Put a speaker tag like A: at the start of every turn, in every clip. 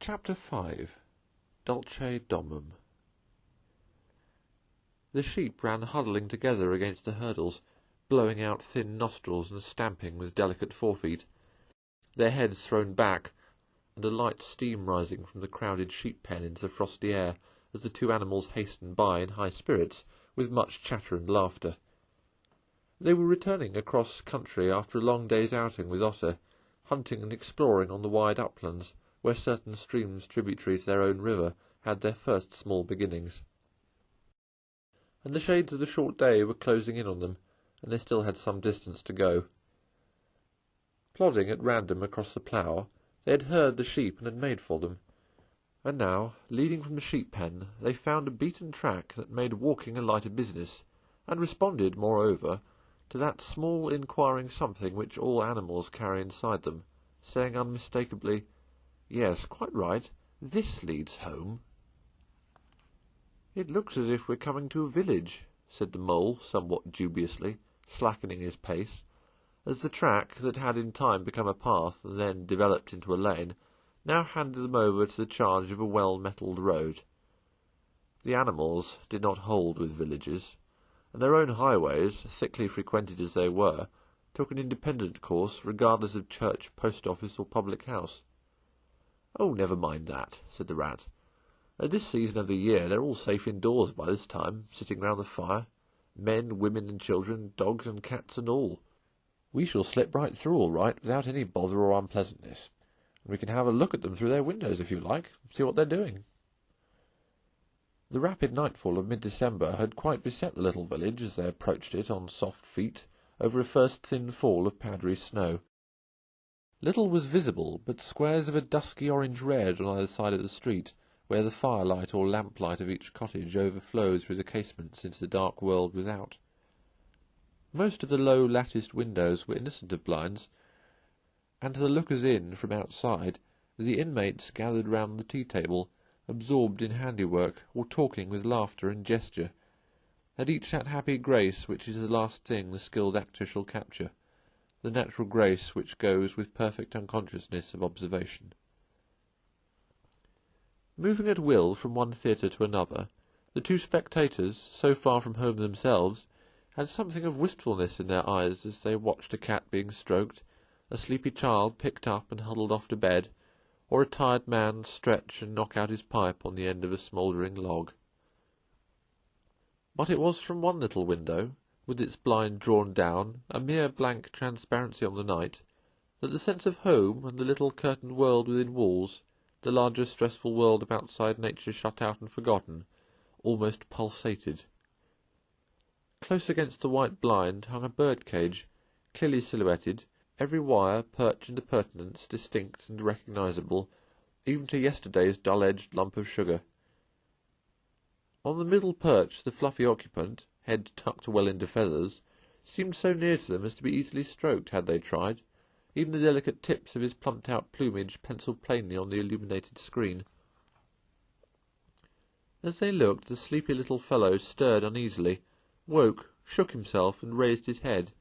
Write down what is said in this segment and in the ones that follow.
A: Chapter 5 Dulce Domum. The sheep ran huddling together against the hurdles, blowing out thin nostrils and stamping with delicate forefeet, their heads thrown back, and a light steam rising from the crowded sheep-pen into the frosty air as the two animals hastened by in high spirits, with much chatter and laughter. They were returning across country after a long day's outing with Otter, hunting and exploring on the wide uplands, where certain streams tributary to their own river had their first small beginnings. And the shades of the short day were closing in on them, and they still had some distance to go. Plodding at random across the plough, they had heard the sheep and had made for them, and now, leading from the sheep-pen, they found a beaten track that made walking a lighter business, and responded, moreover, to that small inquiring something which all animals carry inside them, saying unmistakably, "Yes, quite right, this leads home." "It looks as if we're coming to a village," said the mole, somewhat dubiously, slackening his pace, as the track, that had in time become a path and then developed into a lane, now handed them over to the charge of a well-metalled road. The animals did not hold with villages, and their own highways, thickly frequented as they were, took an independent course regardless of church, post-office, or public house. "Oh, never mind that," said the rat. "At this season of the year they're all safe indoors by this time, sitting round the fire, men, women, and children, dogs and cats and all. We shall slip right through all right, without any bother or unpleasantness, and we can have a look at them through their windows if you like, see what they're doing." The rapid nightfall of mid-December had quite beset the little village as they approached it on soft feet, over a first thin fall of powdery snow. Little was visible but squares of a dusky orange-red on either side of the street, where the firelight or lamplight of each cottage overflowed through the casements into the dark world without. Most of the low latticed windows were innocent of blinds, and to the lookers-in from outside, the inmates gathered round the tea-table, absorbed in handiwork, or talking with laughter and gesture, had each that happy grace which is the last thing the skilled actor shall capture, the natural grace which goes with perfect unconsciousness of observation. Moving at will from one theatre to another, the two spectators, so far from home themselves, had something of wistfulness in their eyes as they watched a cat being stroked, a sleepy child picked up and huddled off to bed, or a tired man stretch and knock out his pipe on the end of a smouldering log. But it was from one little window, with its blind drawn down, a mere blank transparency on the night, that the sense of home and the little curtained world within walls, the larger stressful world of outside nature shut out and forgotten, almost pulsated. Close against the white blind hung a bird-cage, clearly silhouetted, every wire, perch, and appurtenance distinct and recognizable, even to yesterday's dull-edged lump of sugar. On the middle perch the fluffy occupant, head tucked well into feathers, seemed so near to them as to be easily stroked had they tried, even the delicate tips of his plumped-out plumage pencilled plainly on the illuminated screen. As they looked, the sleepy little fellow stirred uneasily, woke, shook himself, and raised his head.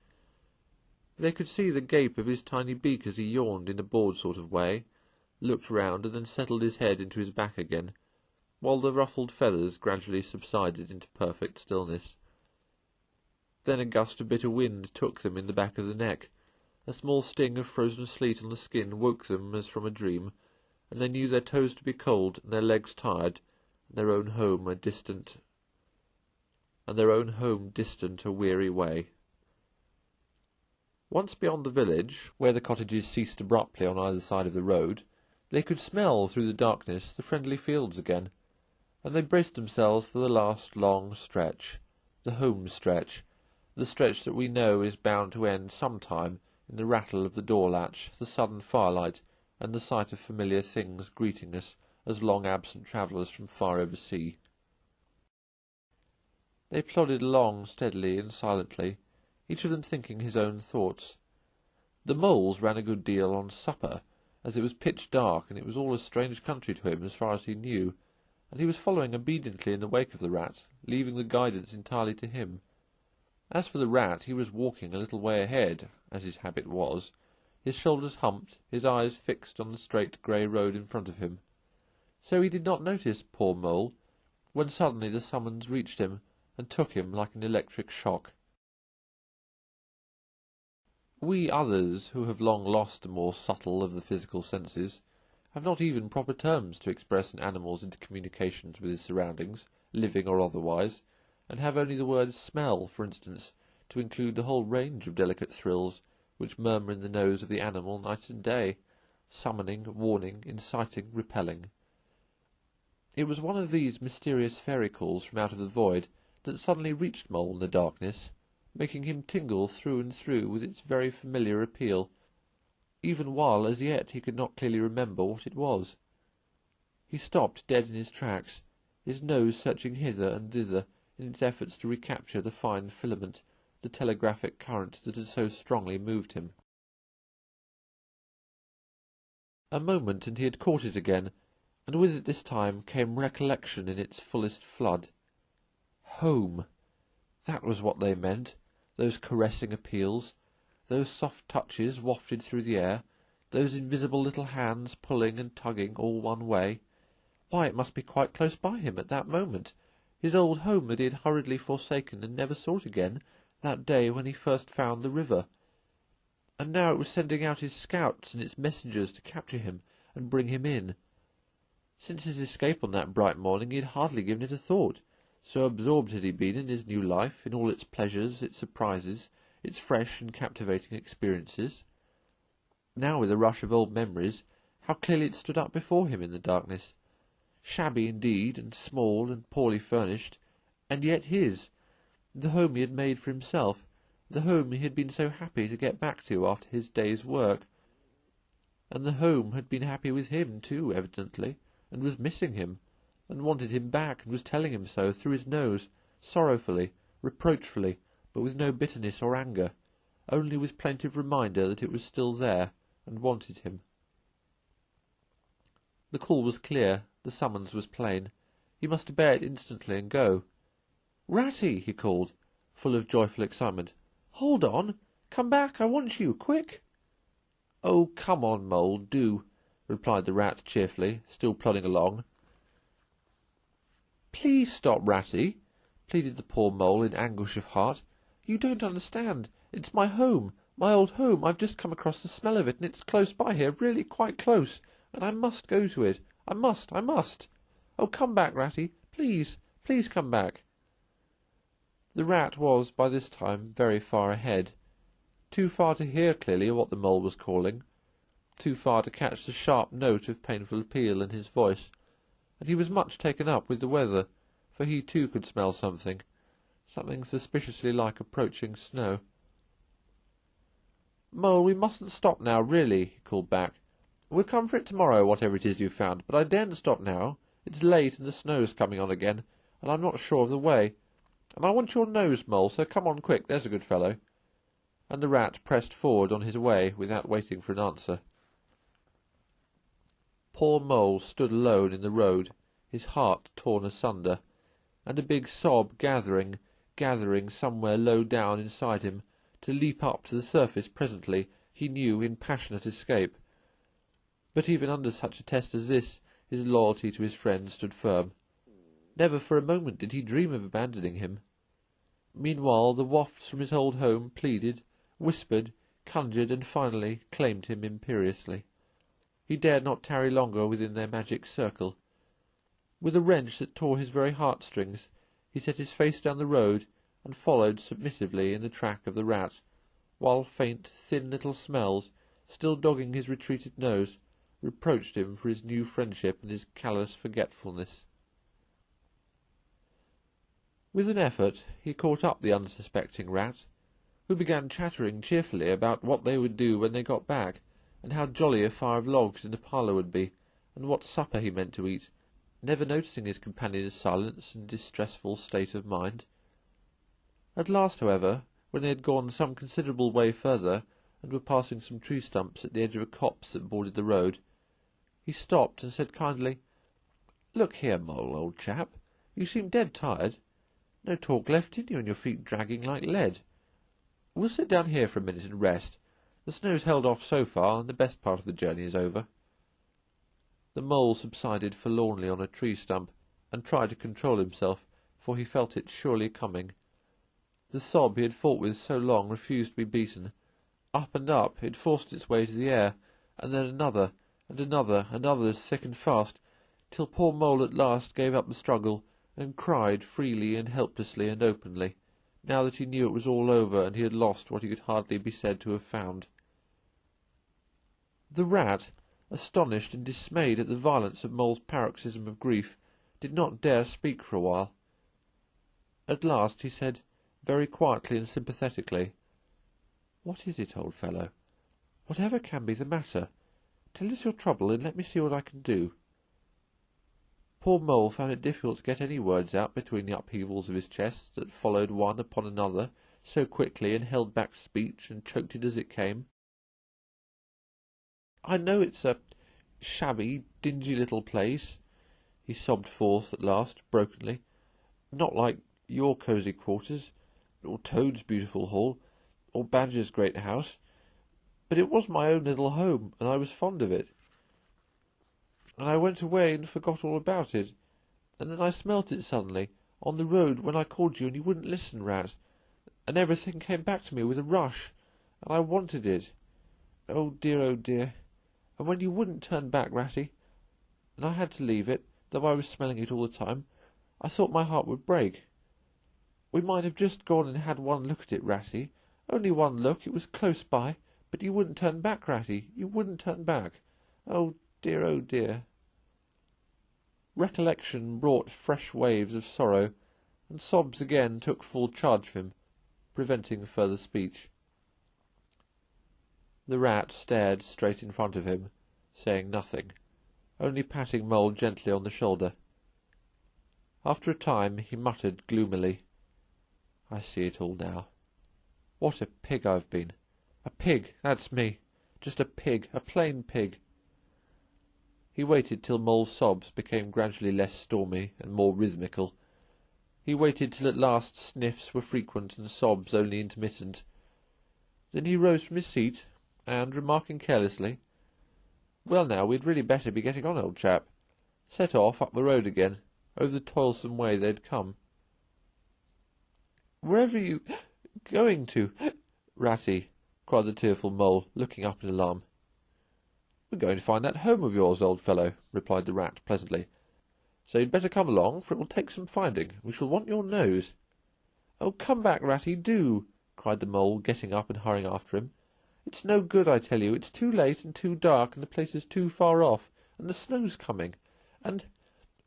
A: They could see the gape of his tiny beak as he yawned in a bored sort of way, looked round, and then settled his head into his back again, while the ruffled feathers gradually subsided into perfect stillness. Then a gust of bitter wind took them in the back of the neck. A small sting of frozen sleet on the skin woke them as from a dream, and they knew their toes to be cold and their legs tired, and their own home distant a weary way. Once beyond the village, where the cottages ceased abruptly on either side of the road, they could smell through the darkness the friendly fields again, and they braced themselves for the last long stretch, the home stretch, the stretch that we know is bound to end some time in the rattle of the door-latch, the sudden firelight, and the sight of familiar things greeting us as long-absent travellers from far over sea. They plodded along steadily and silently, each of them thinking his own thoughts. The moles ran a good deal on supper, as it was pitch dark, and it was all a strange country to him as far as he knew, and he was following obediently in the wake of the rat, leaving the guidance entirely to him. As for the rat, he was walking a little way ahead, as his habit was, his shoulders humped, his eyes fixed on the straight grey road in front of him. So he did not notice, poor Mole, when suddenly the summons reached him and took him like an electric shock. We others, who have long lost the more subtle of the physical senses, have not even proper terms to express an animal's intercommunications with his surroundings, living or otherwise, and have only the word smell, for instance, to include the whole range of delicate thrills which murmur in the nose of the animal night and day, summoning, warning, inciting, repelling. It was one of these mysterious fairy calls from out of the void that suddenly reached Mole in the darkness, making him tingle through and through with its very familiar appeal, even while as yet he could not clearly remember what it was. He stopped dead in his tracks, his nose searching hither and thither in its efforts to recapture the fine filament, the telegraphic current that had so strongly moved him. A moment, and he had caught it again, and with it this time came recollection in its fullest flood. Home! That was what they meant, those caressing appeals, those soft touches wafted through the air, those invisible little hands pulling and tugging all one way. Why, it must be quite close by him at that moment, his old home that he had hurriedly forsaken and never sought again, that day when he first found the river. And now it was sending out its scouts and its messengers to capture him and bring him in. Since his escape on that bright morning he had hardly given it a thought, so absorbed had he been in his new life, in all its pleasures, its surprises, its fresh and captivating experiences. Now, with a rush of old memories, how clearly it stood up before him in the darkness. Shabby indeed, and small and poorly furnished, and yet his, the home he had made for himself, the home he had been so happy to get back to after his day's work. And the home had been happy with him too, evidently, and was missing him, and wanted him back, and was telling him so through his nose, sorrowfully, reproachfully, but with no bitterness or anger, only with plaintive reminder that it was still there, and wanted him. The call was clear, the summons was plain. He must obey it instantly and go. "Ratty!" he called, full of joyful excitement. "Hold on! Come back! I want you! Quick!" "Oh, come on, Mole, do," replied the rat cheerfully, still plodding along. "Please stop, Ratty," pleaded the poor Mole in anguish of heart. "You don't understand. It's my home, my old home. I've just come across the smell of it, and it's close by here, really quite close, and I must go to it. I must! Oh, come back, Ratty! Please, please come back!" The rat was, by this time, very far ahead. Too far to hear clearly what the Mole was calling, too far to catch the sharp note of painful appeal in his voice, and he was much taken up with the weather, for he too could smell something suspiciously like approaching snow. "Mole, we mustn't stop now, really," he called back. "We'll come for it tomorrow, whatever it is you've found, but I daren't stop now. It's late, and the snow's coming on again, and I'm not sure of the way. And I want your nose, Mole, so come on quick, there's a good fellow." And the rat pressed forward on his way without waiting for an answer. Poor Mole stood alone in the road, his heart torn asunder, and a big sob gathering somewhere low down inside him, to leap up to the surface presently, he knew, in passionate escape. But even under such a test as this, his loyalty to his friend stood firm. Never for a moment did he dream of abandoning him. Meanwhile the wafts from his old home pleaded, whispered, conjured, and finally claimed him imperiously. He dared not tarry longer within their magic circle. With a wrench that tore his very heartstrings, he set his face down the road, and followed submissively in the track of the rat, while faint, thin little smells, still dogging his retreated nose, reproached him for his new friendship and his callous forgetfulness. With an effort he caught up the unsuspecting rat, who began chattering cheerfully about what they would do when they got back, and how jolly a fire of logs in the parlour would be, and what supper he meant to eat, never noticing his companion's silence and distressful state of mind. At last, however, when they had gone some considerable way further, and were passing some tree stumps at the edge of a copse that bordered the road, he stopped and said kindly, "Look here, Mole, old chap, you seem dead tired. No talk left in you, and your feet dragging like lead. We'll sit down here for a minute and rest. The snow's held off so far, and the best part of the journey is over." The mole subsided forlornly on a tree stump, and tried to control himself, for he felt it surely coming. The sob he had fought with so long refused to be beaten. Up and up it forced its way to the air, and then another, and another, and others thick and fast, till poor Mole at last gave up the struggle, and cried freely and helplessly and openly, now that he knew it was all over and he had lost what he could hardly be said to have found. The rat, astonished and dismayed at the violence of Mole's paroxysm of grief, did not dare speak for a while. At last he said, very quietly and sympathetically, "What is it, old fellow? Whatever can be the matter? Tell us your trouble, and let me see what I can do." Poor Mole found it difficult to get any words out between the upheavals of his chest that followed one upon another so quickly, and held back speech and choked it as it came. "I know it's a shabby, dingy little place," he sobbed forth at last, brokenly. "Not like your cosy quarters, or Toad's beautiful hall, or Badger's great house. But it was my own little home, and I was fond of it. And I went away and forgot all about it. And then I smelt it suddenly, on the road when I called you and you wouldn't listen, Rat. And everything came back to me with a rush, and I wanted it. Oh dear, and when you wouldn't turn back, Ratty, and I had to leave it, though I was smelling it all the time, I thought my heart would break. We might have just gone and had one look at it, Ratty. Only one look, it was close by, but you wouldn't turn back, Ratty, you wouldn't turn back. Oh dear. Recollection brought fresh waves of sorrow, and sobs again took full charge of him, preventing further speech. The rat stared straight in front of him, saying nothing, only patting Mole gently on the shoulder. After a time he muttered gloomily, "I see it all now. What a pig I've been. A pig, that's me. Just a pig, a plain pig." He waited till Mole's sobs became gradually less stormy and more rhythmical. He waited till at last sniffs were frequent and sobs only intermittent. Then he rose from his seat, and, remarking carelessly, "Well now, we'd really better be getting on, old chap," set off up the road again, over the toilsome way they had come. "Wherever are you going to, Ratty?" cried the tearful Mole, looking up in alarm. "We're going to find that home of yours, old fellow," replied the rat pleasantly. "So you'd better come along, for it will take some finding. We shall want your nose." "Oh, come back, Ratty, do!" cried the Mole, getting up and hurrying after him. "It's no good, I tell you. It's too late and too dark, and the place is too far off, and the snow's coming. And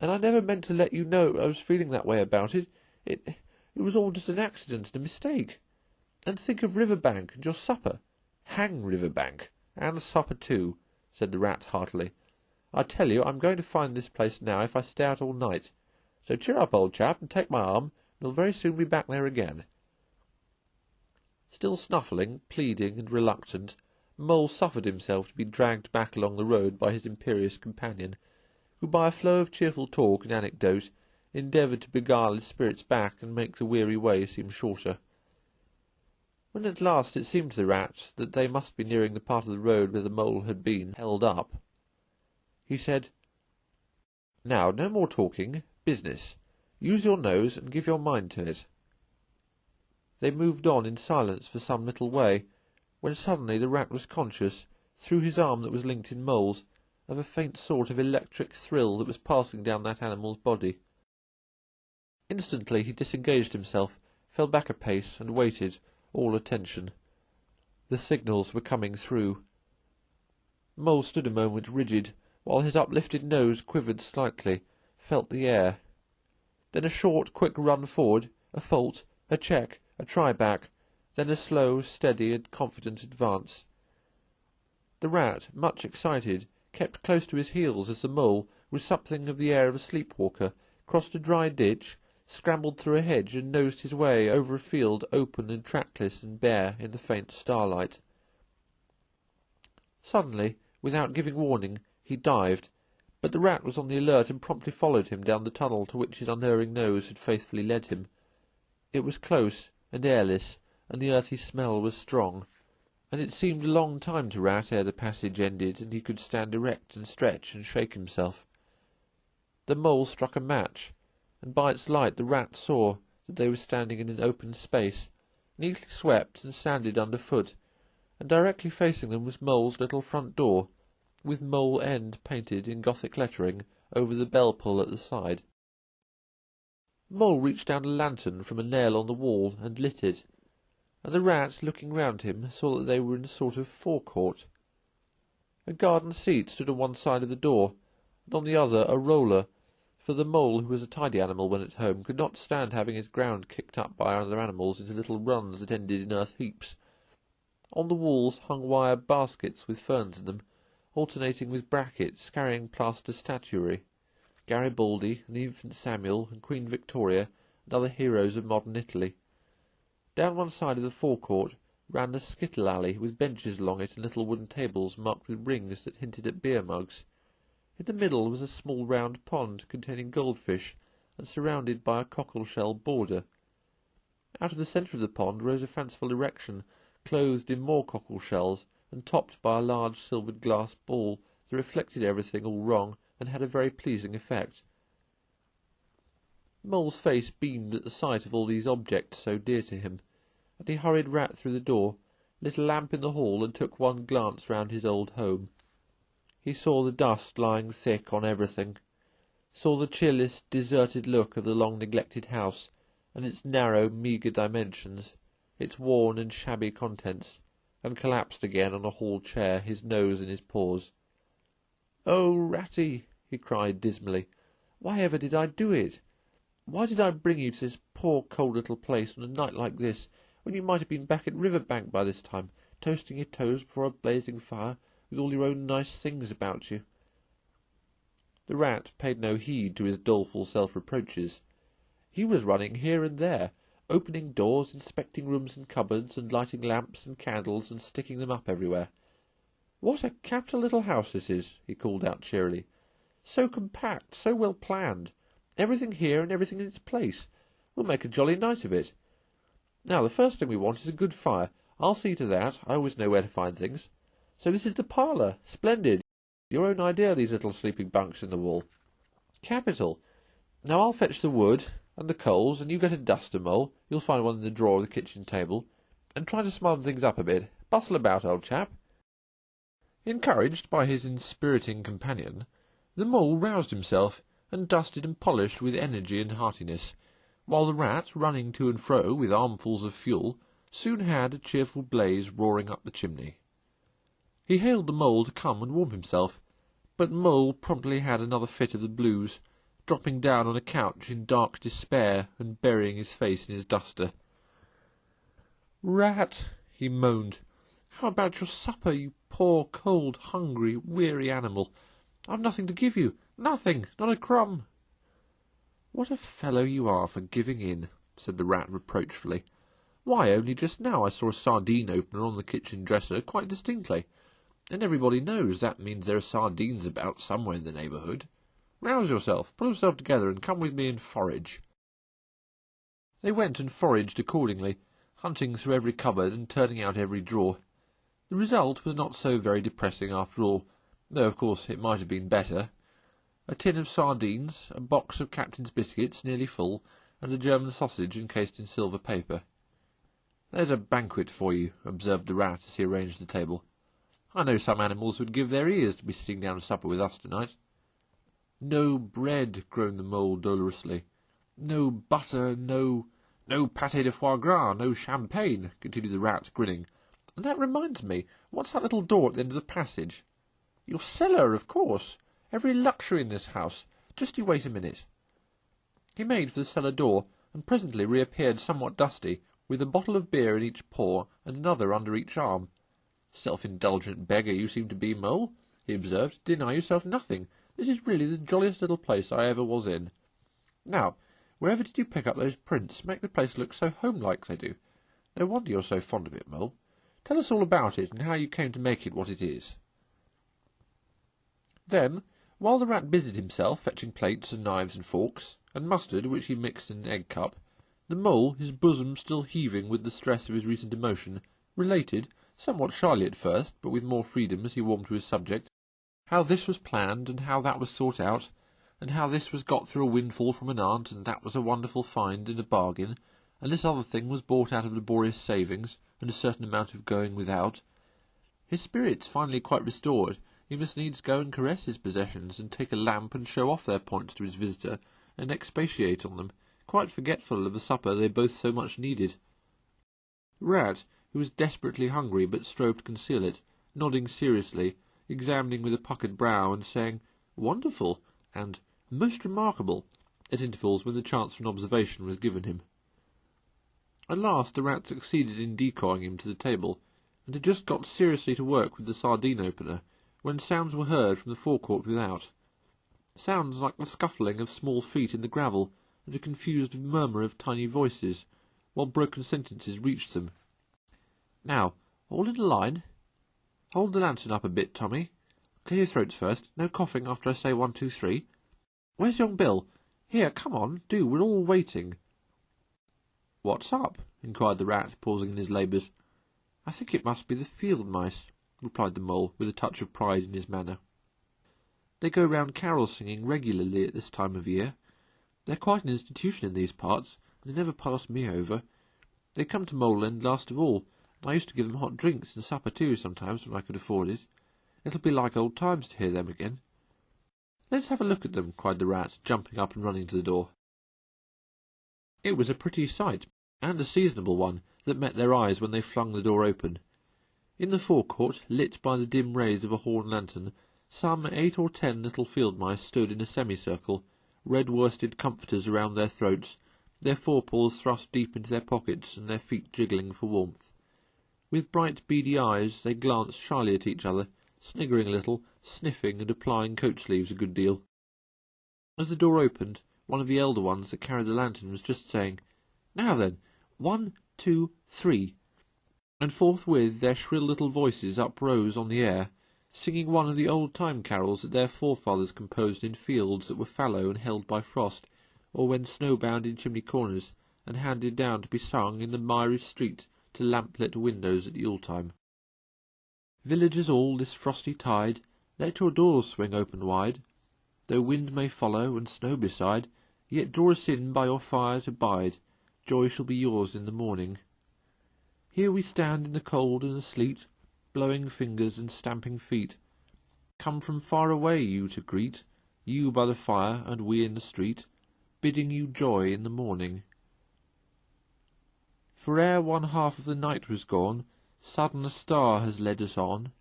A: I never meant to let you know I was feeling that way about it. It was all just an accident and a mistake. And think of Riverbank and your supper." "Hang Riverbank, and supper too," said the rat heartily. "I tell you, I'm going to find this place now if I stay out all night. So cheer up, old chap, and take my arm, and we'll very soon be back there again." Still snuffling, pleading, and reluctant, Mole suffered himself to be dragged back along the road by his imperious companion, who by a flow of cheerful talk and anecdote endeavoured to beguile his spirits back and make the weary way seem shorter. When at last it seemed to the rat that they must be nearing the part of the road where the Mole had been held up, he said, "Now, no more talking. Business. Use your nose and give your mind to it." They moved on in silence for some little way, when suddenly the rat was conscious, through his arm that was linked in Mole's, of a faint sort of electric thrill that was passing down that animal's body. Instantly he disengaged himself, fell back a pace, and waited, all attention. The signals were coming through. Mole stood a moment rigid, while his uplifted nose quivered slightly, felt the air. Then a short, quick run forward, a fault, a check, a try-back, then a slow, steady, and confident advance. The rat, much excited, kept close to his heels as the Mole, with something of the air of a sleep-walker, crossed a dry ditch, scrambled through a hedge, and nosed his way over a field open and trackless and bare in the faint starlight. Suddenly, without giving warning, he dived, but the rat was on the alert and promptly followed him down the tunnel to which his unerring nose had faithfully led him. It was close and airless, and the earthy smell was strong, and it seemed a long time to Rat ere the passage ended, and he could stand erect and stretch and shake himself. The Mole struck a match, and by its light the Rat saw that they were standing in an open space, neatly swept and sanded underfoot, and directly facing them was Mole's little front door, with Mole End painted in Gothic lettering over the bell-pull at the side. Mole reached down a lantern from a nail on the wall and lit it, and the Rat, looking round him, saw that they were in a sort of forecourt. A garden seat stood on one side of the door, and on the other a roller, for the Mole, who was a tidy animal when at home, could not stand having his ground kicked up by other animals into little runs that ended in earth heaps. On the walls hung wire baskets with ferns in them, alternating with brackets carrying plaster statuary, Garibaldi and Infant Samuel and Queen Victoria and other heroes of modern Italy. Down one side of the forecourt ran a skittle alley with benches along it and little wooden tables marked with rings that hinted at beer mugs. In the middle was a small round pond containing goldfish and surrounded by a cockle-shell border. Out of the centre of the pond rose a fanciful erection, clothed in more cockle-shells and topped by a large silvered glass ball that reflected everything all wrong and had a very pleasing effect. Mole's face beamed at the sight of all these objects so dear to him, and he hurried Rat through the door, lit a lamp in the hall, and took one glance round his old home. He saw the dust lying thick on everything, saw the cheerless, deserted look of the long-neglected house, and its narrow, meagre dimensions, its worn and shabby contents, and collapsed again on a hall chair, his nose in his paws. "Oh, Ratty!" he cried dismally. "Why ever did I do it? Why did I bring you to this poor cold little place on a night like this, when you might have been back at Riverbank by this time, toasting your toes before a blazing fire, with all your own nice things about you?" The Rat paid no heed to his doleful self-reproaches. He was running here and there, opening doors, inspecting rooms and cupboards, and lighting lamps and candles, and sticking them up everywhere. "What a capital little house this is," he called out cheerily. "So compact, so well planned. Everything here and everything in its place. We'll make a jolly night of it. Now, the first thing we want is a good fire. I'll see to that. I always know where to find things. So this is the parlour. Splendid. Your own idea, these little sleeping bunks in the wall. Capital. Now I'll fetch the wood and the coals, and you get a duster, Mole. You'll find one in the drawer of the kitchen table. And try to smarten things up a bit. Bustle about, old chap." Encouraged by his inspiriting companion, the Mole roused himself, and dusted and polished with energy and heartiness, while the Rat, running to and fro with armfuls of fuel, soon had a cheerful blaze roaring up the chimney. He hailed the Mole to come and warm himself, but Mole promptly had another fit of the blues, dropping down on a couch in dark despair and burying his face in his duster. "Rat," he moaned, "how about your supper, you poor, cold, hungry, weary animal? I've nothing to give you. Nothing, not a crumb." "What a fellow you are for giving in," said the Rat reproachfully. "Why, only just now I saw a sardine opener on the kitchen dresser quite distinctly, and everybody knows that means there are sardines about somewhere in the neighbourhood. Rouse yourself, pull yourself together, and come with me and forage." They went and foraged accordingly, hunting through every cupboard and turning out every drawer. The result was not so very depressing after all, though of course it might have been better. A tin of sardines, a box of Captain's biscuits nearly full, and a German sausage encased in silver paper. "There's a banquet for you," observed the Rat as he arranged the table. "I know some animals would give their ears to be sitting down to supper with us tonight." "No bread," groaned the Mole dolorously. "No butter, no pâté de foie gras, no champagne," continued the Rat, grinning. "And that reminds me, what's that little door at the end of the passage?" "Your cellar, of course. Every luxury in this house. Just you wait a minute." He made for the cellar door, and presently reappeared somewhat dusty, with a bottle of beer in each paw and another under each arm. "Self-indulgent beggar you seem to be, Mole," he observed. "Deny yourself nothing. This is really the jolliest little place I ever was in. Now, wherever did you pick up those prints? Make the place look so home-like they do. No wonder you're so fond of it, Mole. Tell us all about it, and how you came to make it what it is." Then, while the Rat busied himself fetching plates and knives and forks, and mustard which he mixed in an egg-cup, the Mole, his bosom still heaving with the stress of his recent emotion, related, somewhat shyly at first, but with more freedom as he warmed to his subject, how this was planned, and how that was sought out, and how this was got through a windfall from an aunt, and that was a wonderful find in a bargain, and this other thing was bought out of laborious savings, and a certain amount of going without. His spirits finally quite restored, he must needs go and caress his possessions, and take a lamp and show off their points to his visitor, and expatiate on them, quite forgetful of the supper they both so much needed. Rat, who was desperately hungry but strove to conceal it, nodding seriously, examining with a puckered brow, and saying, "Wonderful," and "most remarkable," at intervals when the chance for an observation was given him. At last the rat succeeded in decoying him to the table, and had just got seriously to work with the sardine-opener, when sounds were heard from the forecourt without. Sounds like the scuffling of small feet in the gravel, and a confused murmur of tiny voices, while broken sentences reached them. "Now, all in a line. Hold the lantern up a bit, Tommy. Clear your throats first. No coughing after I say 1, 2, 3. Where's young Bill? Here, come on, do, we're all waiting." "What's up?" inquired the rat, pausing in his labours. "I think it must be the field mice," replied the mole, with a touch of pride in his manner. "They go round carol-singing regularly at this time of year. They're quite an institution in these parts, and they never pass me over. They come to Mole End last of all, and I used to give them hot drinks and supper too sometimes when I could afford it. It'll be like old times to hear them again." "Let's have a look at them," cried the rat, jumping up and running to the door. It was a pretty sight, and a seasonable one, that met their eyes when they flung the door open. In the forecourt, lit by the dim rays of a horn lantern, some 8 or 10 little field mice stood in a semicircle, red-worsted comforters around their throats, their forepaws thrust deep into their pockets and their feet jiggling for warmth. With bright beady eyes they glanced shyly at each other, sniggering a little, sniffing and applying coat-sleeves a good deal. As the door opened, one of the elder ones that carried the lantern was just saying, "Now then, 1, 2, 3, and forthwith their shrill little voices uprose on the air, singing one of the old-time carols that their forefathers composed in fields that were fallow and held by frost, or when snow-bound in chimney-corners, and handed down to be sung in the miry street to lamp-lit windows at Yule-time. Villagers all this frosty tide, let your doors swing open wide. Though wind may follow and snow beside, yet draw us in by your fire to bide. Joy shall be yours in the morning. Here we stand in the cold and the sleet, blowing fingers and stamping feet. Come from far away you to greet, you by the fire and we in the street, bidding you joy in the morning. For ere one half of the night was gone, sudden a star has led us on,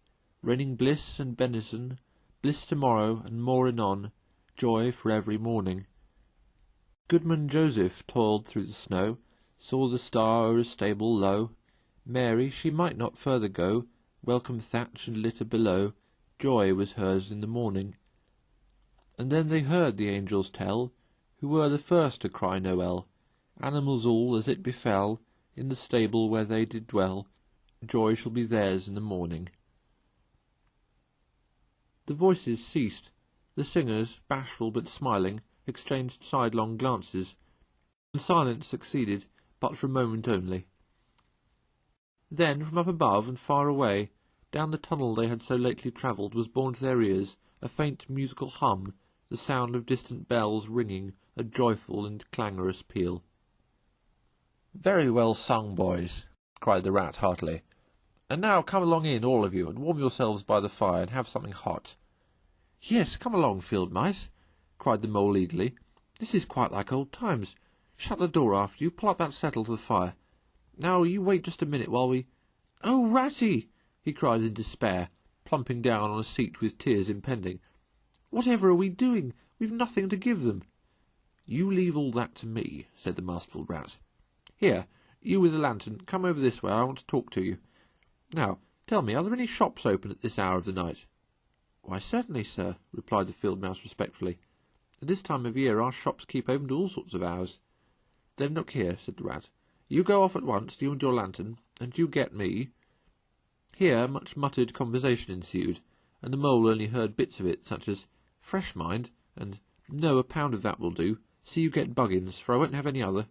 A: raining bliss and benison, bliss tomorrow and more anon, joy for every morning. Goodman Joseph toiled through the snow, saw the star o'er a stable low. Mary, she might not further go, welcome thatch and litter below, joy was hers in the morning. And then they heard the angels tell, who were the first to cry Noel, animals all as it befell, in the stable where they did dwell, joy shall be theirs in the morning. The voices ceased. The singers, bashful but smiling, exchanged sidelong glances. The silence succeeded, but for a moment only. Then, from up above and far away, down the tunnel they had so lately travelled, was borne to their ears a faint musical hum, the sound of distant bells ringing, a joyful and clangorous peal. "Very well sung, boys," cried the rat heartily. "And now come along in, all of you, and warm yourselves by the fire, and have something hot." "Yes, come along, field mice," cried the mole eagerly. "This is quite like old times. Shut the door after you, pull up that settle to the fire. Now, you wait just a minute while we—" "Oh, Ratty!" he cried in despair, plumping down on a seat with tears impending. "Whatever are we doing? We've nothing to give them." "You leave all that to me," said the masterful rat. "Here, you with the lantern, come over this way, I want to talk to you. Now, tell me, are there any shops open at this hour of the night?" "Why, certainly, sir," replied the field mouse respectfully. "At this time of year our shops keep open to all sorts of hours." "Then look here," said the rat. "You go off at once, you and your lantern, and you get me—" Here much muttered conversation ensued, and the mole only heard bits of it, such as "fresh mind," and "no, a pound of that will do. See you get Buggins, for I won't have any other.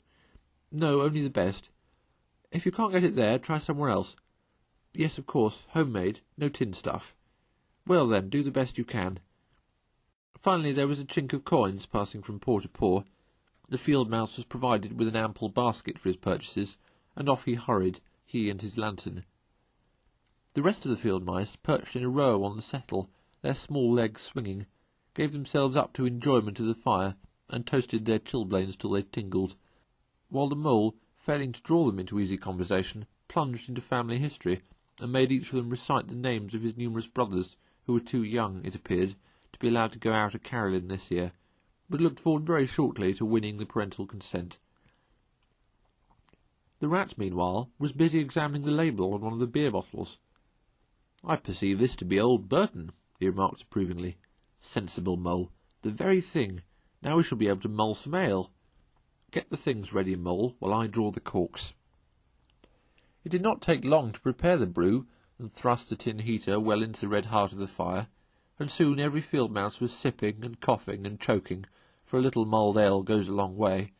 A: No, only the best. If you can't get it there, try somewhere else. Yes, of course, homemade, no tin stuff. Well then, do the best you can. Finally there was a chink of coins passing from paw to paw. The field mouse was provided with an ample basket for his purchases, and off he hurried, he and his lantern. The rest of the field mice, perched in a row on the settle, their small legs swinging, gave themselves up to enjoyment of the fire, and toasted their chilblains till they tingled, while the mole, failing to draw them into easy conversation, plunged into family history, and made each of them recite the names of his numerous brothers, who were too young, it appeared, to be allowed to go out a carolling this year, but looked forward very shortly to winning the parental consent. The rat, meanwhile, was busy examining the label on one of the beer bottles. "I perceive this to be old Burton," he remarked approvingly. "Sensible mole. The very thing. Now we shall be able to mull some ale. Get the things ready, mole, while I draw the corks." It did not take long to prepare the brew, and thrust the tin heater well into the red heart of the fire, and soon every field mouse was sipping and coughing and choking, for a little mulled ale goes a long way,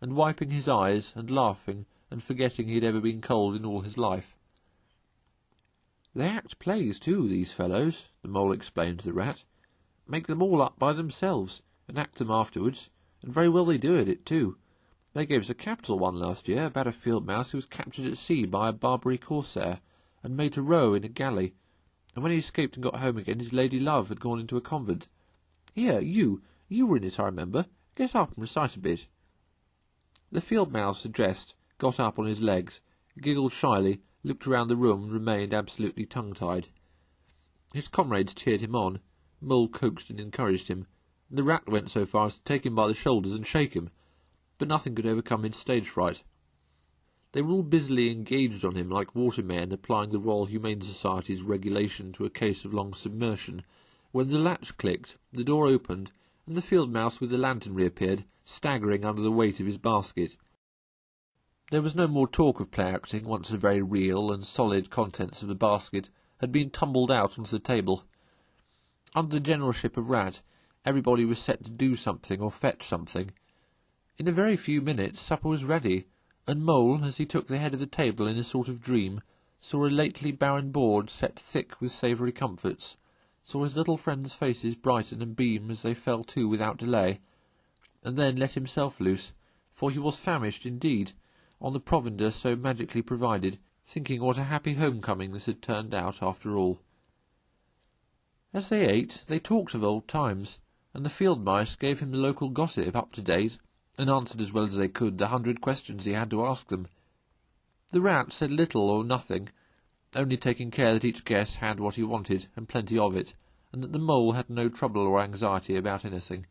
A: and wiping his eyes, and laughing, and forgetting he had ever been cold in all his life. "They act plays, too, these fellows," the mole explained to the rat. "Make them all up by themselves, and act them afterwards, and very well they do at it, too. They gave us a capital one last year, about a field mouse who was captured at sea by a Barbary corsair, and made to row in a galley, and when he escaped and got home again, his lady love had gone into a convent. Here, you were in it, I remember. Get up and recite a bit." The field mouse addressed got up on his legs, giggled shyly, looked round the room, and remained absolutely tongue-tied. His comrades cheered him on, Mole coaxed and encouraged him, and the rat went so far as to take him by the shoulders and shake him, but nothing could overcome his stage fright. They were all busily engaged on him like watermen applying the Royal Humane Society's regulation to a case of long submersion, when the latch clicked, the door opened, and the field mouse with the lantern reappeared, staggering under the weight of his basket. There was no more talk of play-acting once the very real and solid contents of the basket had been tumbled out onto the table. Under the generalship of Rat, everybody was set to do something or fetch something. In a very few minutes supper was ready, and Mole, as he took the head of the table in a sort of dream, saw a lately barren board set thick with savoury comforts, saw his little friends' faces brighten and beam as they fell to without delay, and then let himself loose, for he was famished indeed, on the provender so magically provided, thinking what a happy homecoming this had turned out after all. As they ate, they talked of old times, and the field mice gave him the local gossip up to date, and answered as well as they could the 100 questions he had to ask them. The rat said little or nothing, only taking care that each guest had what he wanted, and plenty of it, and that the mole had no trouble or anxiety about anything.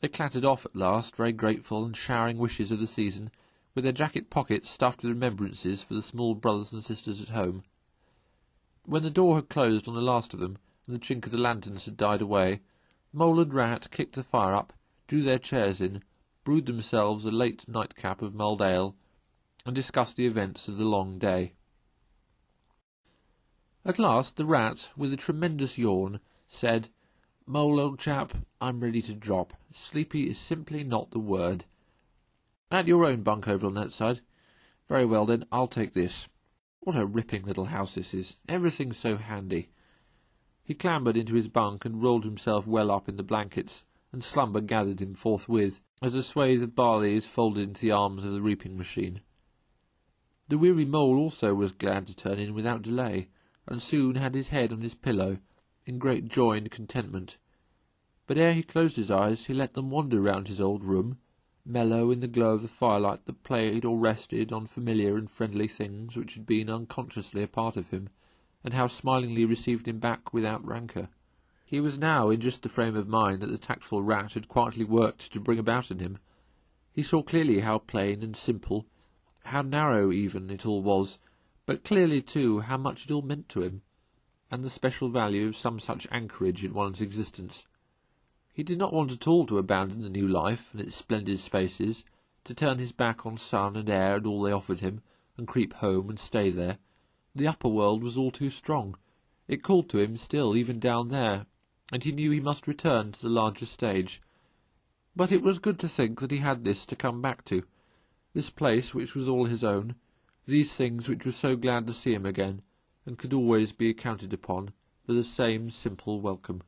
A: They clattered off at last, very grateful and showering wishes of the season, with their jacket pockets stuffed with remembrances for the small brothers and sisters at home. When the door had closed on the last of them, and the chink of the lanterns had died away, Mole and Rat kicked the fire up, drew their chairs in, brewed themselves a late nightcap of mulled ale, and discussed the events of the long day. At last the Rat, with a tremendous yawn, said, "Mole, old chap, I'm ready to drop. Sleepy is simply not the word. At your own bunk over on that side. Very well, then, I'll take this. What a ripping little house this is. Everything so handy." He clambered into his bunk and rolled himself well up in the blankets, and slumber gathered him forthwith, as a swathe of barley is folded into the arms of the reaping machine. The weary Mole also was glad to turn in without delay, and soon had his head on his pillow, in great joy and contentment. But ere he closed his eyes, he let them wander round his old room, mellow in the glow of the firelight that played or rested on familiar and friendly things which had been unconsciously a part of him, and how smilingly received him back without rancour. He was now in just the frame of mind that the tactful Rat had quietly worked to bring about in him. He saw clearly how plain and simple, how narrow even, it all was, but clearly, too, how much it all meant to him, and the special value of some such anchorage in one's existence. He did not want at all to abandon the new life and its splendid spaces, to turn his back on sun and air and all they offered him, and creep home and stay there. The upper world was all too strong. It called to him still, even down there, and he knew he must return to the larger stage. But it was good to think that he had this to come back to, this place which was all his own, these things which were so glad to see him again, and could always be counted upon for the same simple welcome.